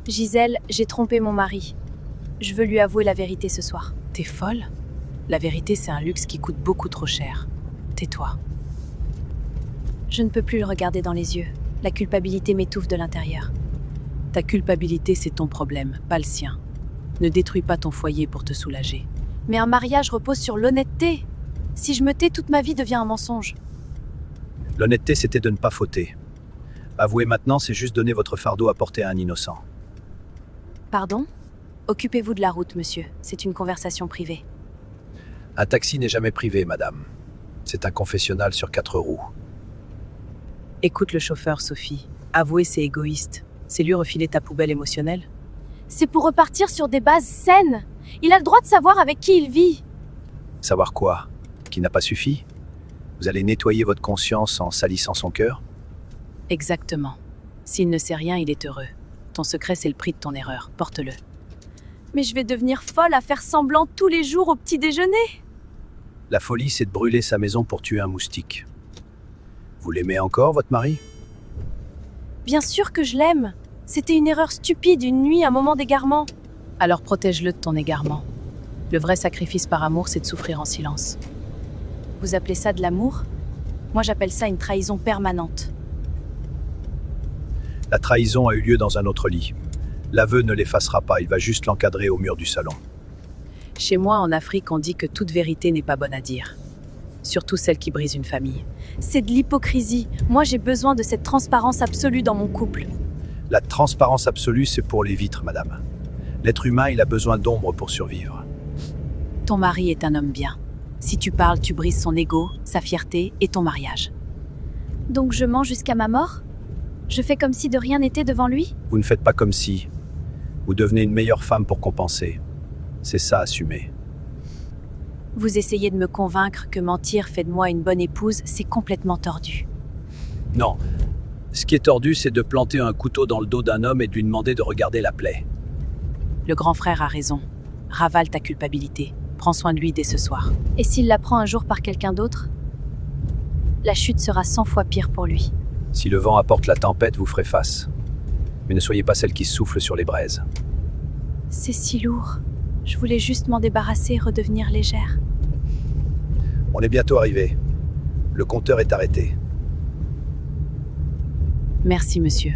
Gisèle, j'ai trompé mon mari. Je veux lui avouer la vérité ce soir. T'es folle? La vérité, c'est un luxe qui coûte beaucoup trop cher. Tais-toi. Je ne peux plus le regarder dans les yeux. La culpabilité m'étouffe de l'intérieur. Ta culpabilité, c'est ton problème, pas le sien. Ne détruis pas ton foyer pour te soulager. Mais un mariage repose sur l'honnêteté. Si je me tais, toute ma vie devient un mensonge. L'honnêteté, c'était de ne pas fauter. Avouer maintenant, c'est juste donner votre fardeau à porter à un innocent. Pardon? Occupez-vous de la route, monsieur. C'est une conversation privée. Un taxi n'est jamais privé, madame. C'est un confessionnal sur 4 roues. Écoute le chauffeur, Sophie. Avouer, c'est égoïste. C'est lui refiler ta poubelle émotionnelle. C'est pour repartir sur des bases saines. Il a le droit de savoir avec qui il vit. Savoir quoi? Qui n'a pas suffi? Vous allez nettoyer votre conscience en salissant son cœur? Exactement. S'il ne sait rien, il est heureux. Ton secret, c'est le prix de ton erreur. Porte-le. Mais je vais devenir folle à faire semblant tous les jours au petit déjeuner. La folie, c'est de brûler sa maison pour tuer un moustique. Vous l'aimez encore, votre mari? Bien sûr que je l'aime. C'était une erreur stupide, une nuit, un moment d'égarement. Alors protège-le de ton égarement. Le vrai sacrifice par amour, c'est de souffrir en silence. Vous appelez ça de l'amour? Moi, j'appelle ça une trahison permanente. La trahison a eu lieu dans un autre lit. L'aveu ne l'effacera pas, il va juste l'encadrer au mur du salon. Chez moi, en Afrique, on dit que toute vérité n'est pas bonne à dire. Surtout celle qui brise une famille. C'est de l'hypocrisie. Moi, j'ai besoin de cette transparence absolue dans mon couple. La transparence absolue, c'est pour les vitres, madame. L'être humain, il a besoin d'ombre pour survivre. Ton mari est un homme bien. Si tu parles, tu brises son ego, sa fierté et ton mariage. Donc je mens jusqu'à ma mort? Je fais comme si de rien n'était devant lui? Vous ne faites pas comme si. Vous devenez une meilleure femme pour compenser. C'est ça, assumer. Vous essayez de me convaincre que mentir fait de moi une bonne épouse, c'est complètement tordu. Non. Ce qui est tordu, c'est de planter un couteau dans le dos d'un homme et de lui demander de regarder la plaie. Le grand frère a raison. Ravale ta culpabilité. Prends soin de lui dès ce soir. Et s'il la prend un jour par quelqu'un d'autre? La chute sera 100 fois pire pour lui. Si le vent apporte la tempête, vous ferez face. Mais ne soyez pas celle qui souffle sur les braises. C'est si lourd. Je voulais juste m'en débarrasser et redevenir légère. On est bientôt arrivé. Le compteur est arrêté. Merci, monsieur.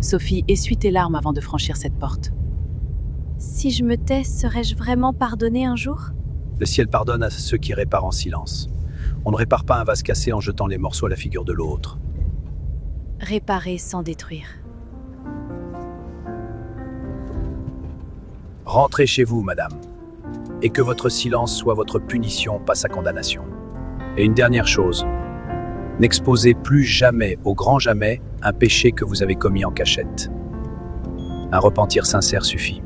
Sophie, essuie tes larmes avant de franchir cette porte. Si je me tais, serais-je vraiment pardonnée un jour? Le ciel pardonne à ceux qui réparent en silence. On ne répare pas un vase cassé en jetant les morceaux à la figure de l'autre. Réparer sans détruire. Rentrez chez vous, madame. Et que votre silence soit votre punition, pas sa condamnation. Et une dernière chose. N'exposez plus jamais, au grand jamais, un péché que vous avez commis en cachette. Un repentir sincère suffit.